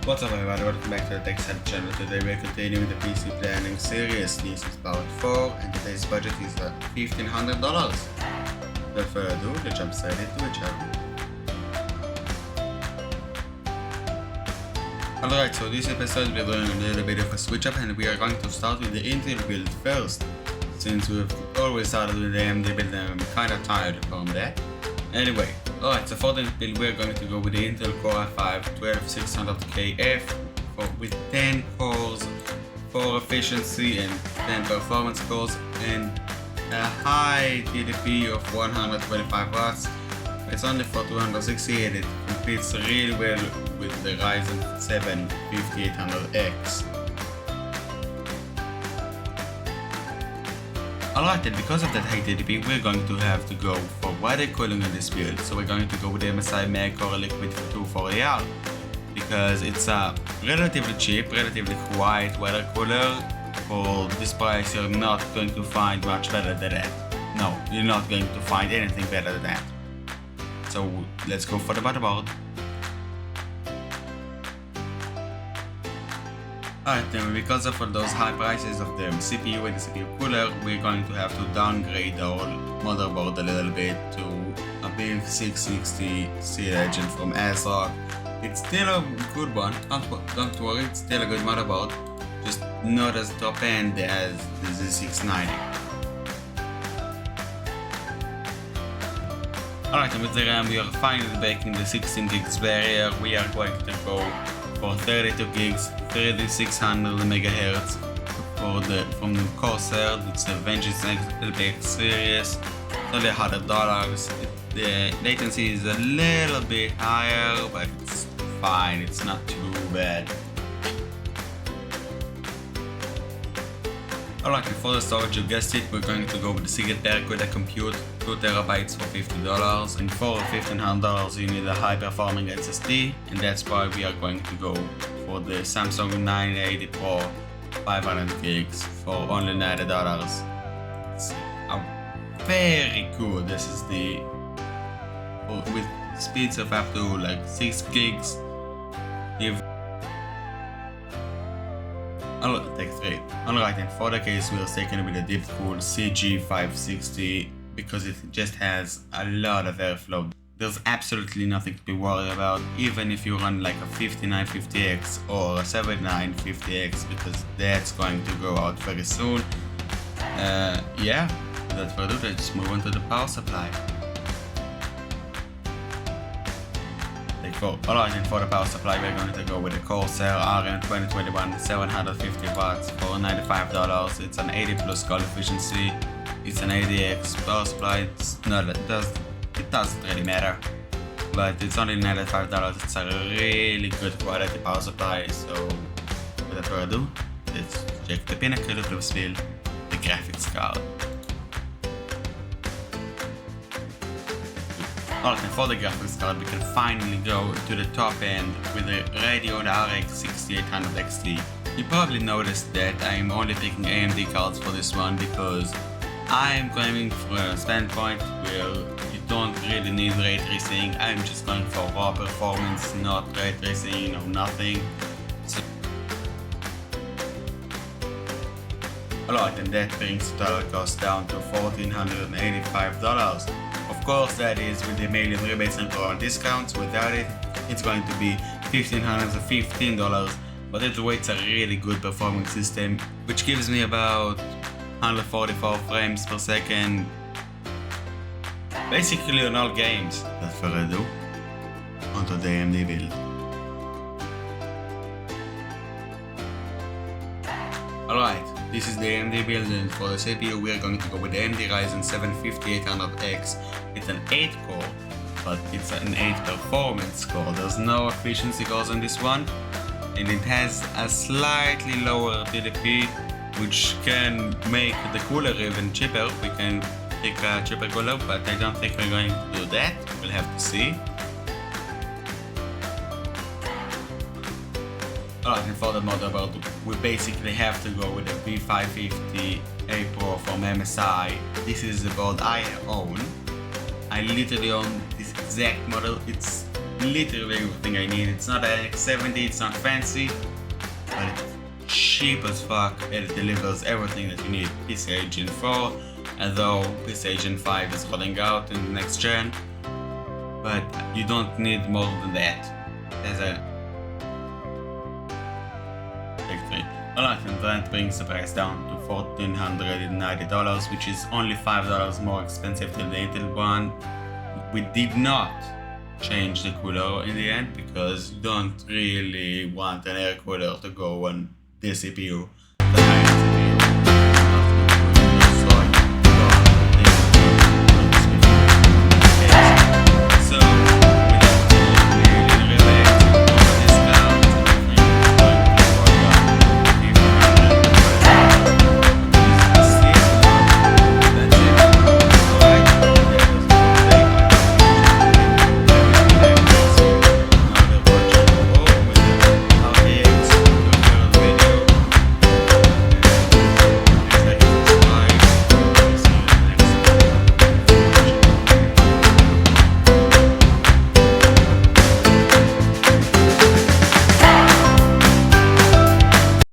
What's up everybody, welcome back to the TechCider channel. Today we're continuing the PC planning series. This is part 4 and today's budget is $1,500. Without further ado, let's jump straight into it, shall we? Alright, so this episode we're doing a little bit of a switch up and we are going to start with the Intel build first. Since we've always started with the AMD build and I'm kinda tired from that. Anyway, alright, so for this build we're going to go with the Intel Core i5 12600KF with 10 cores for efficiency and 10 performance cores and a high TDP of 125 watts. It's only for 260 and it competes really well with the Ryzen 7 5800X. Alright, and because of that high TDP, we're going to have to go for water cooling on this build. So we're going to go with the MSI Mag-Core Liquid 240R because it's a relatively cheap, relatively quiet water cooler. For this price, you're not going to find much better than that. No, you're not going to find anything better than that. So let's go for the motherboard. Alright, then because of those high prices of the CPU and the CPU cooler, we're going to have to downgrade our motherboard a little bit to a big 660 C Legend from ASRock. It's still a good one, don't worry, it's still a good motherboard, just not as top end as the Z690. Alright, and with the RAM we are finally breaking the 16 gigs barrier. We are going to go for 32 gigs, 3600 MHz from the Corsair. It's the Vengeance LPX series. It's only $100. The latency is a little bit higher, but it's fine. It's not too bad. Alright, and for the storage, you guessed it, we're going to go with the Seagate barracuda compute, 2 TB for $50, and for $1,500 you need a high performing SSD, and that's why we are going to go for the Samsung 980 Pro 500 gigs for only $90. It's a very good SSD with speeds of up to like 6 gigs. Alright, and for the case we are taking with the Deepcool CG560 because it just has a lot of airflow. There's absolutely nothing to be worried about, even if you run like a 5950X or a 7950X, because that's going to go out very soon. Yeah, without further ado, let's move on to the power supply. Alright, and for the power supply we're going to go with the Corsair RM 2021 750 watts for $95. It's an 80 plus call efficiency. It's an ADX power supply. It doesn't really matter, but it's only $95. It's a really good quality power supply. So without further ado, let's check the pinnacle of the build, the graphics card. Alright, and for the graphics card we can finally go to the top end with the Radeon RX 6800 XT. You probably noticed that I'm only picking AMD cards for this one because I'm going for a standpoint where you don't really need ray tracing. I'm just going for raw performance, not ray tracing or nothing. So, alright, and that brings the total cost down to $1,485. Of course, that is with the mail-in rebates and current discounts. Without it, it's going to be $1,515, but either way, it's a really good performing system, which gives me about 144 frames per second, basically on all games. Without further ado, onto the AMD build. Alright, this is the AMD build, and for the CPU we are going to go with the AMD Ryzen 7 5800X. It's an 8 core, but it's an 8 performance core. There's no efficiency cores on this one, and it has a slightly lower TDP, which can make the cooler even cheaper. We can pick a cheaper cooler, but I don't think we're going to do that. We'll have to see. Alright, and for the motherboard, we basically have to go with the V550A Pro from MSI. This is the board I own. I literally own this exact model. It's literally everything I need. It's not an X70, it's not fancy, but it's cheap as fuck and it delivers everything that you need. PCIe Gen 4, although PCIe Gen 5 is rolling out in the next gen, but you don't need more than that. As a victory. Alright, and that brings the price down to $1,490, which is only $5 more expensive than the Intel one. We did not change the cooler in the end because you don't really want an air cooler to go on the CPU.